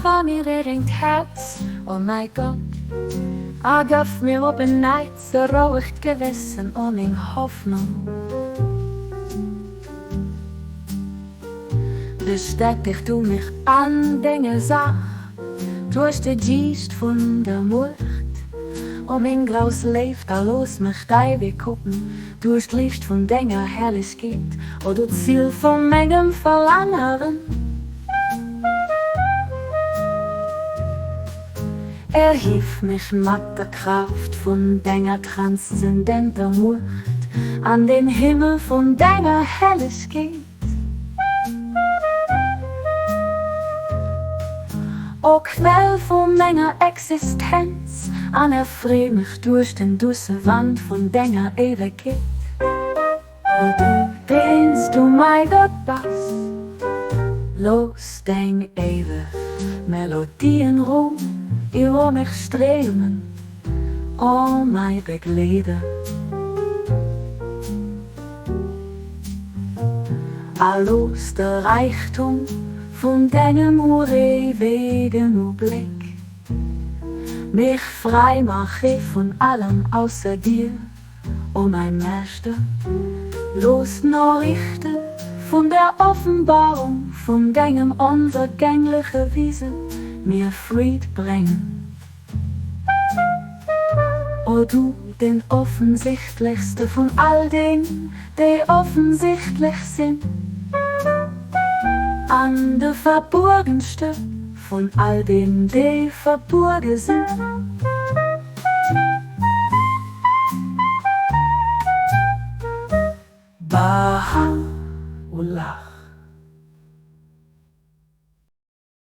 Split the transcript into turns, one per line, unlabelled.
vor mir ringt Herz, oh mein Gott. Gaf mir op een Neid so raucht Gewissen und min Hoffnung. Bestätig du mich an Dinge Sach, durch die Geist von der Mut. Min graus leeft, los mich deine gucken, durch Licht von Dinger Herrlichkeit, oder Ziel von Mengem Verlangen. Hilft mich mit der Kraft von deiner transzendenter Mut an den Himmel von deiner Helligkeit. O Quell von meiner Existenz, erfreu mich durch den dusse Wand von deiner Ewigkeit. Und du dehnst du mein Gott das, los dein ewig Melodienruhm. Über mich strömen, oh mein Begleiter. Alles der Reichtum von deinem ewigen Blick. Mich frei mach ich von allem außer dir, oh mein Meister. Los Nachrichten von der Offenbarung von deinem unvergänglichen Wesen. Mir Fried bringen. O du, den offensichtlichste von all denen, die offensichtlich sind, an der verborgenste von all denen, die verborgen sind. Baha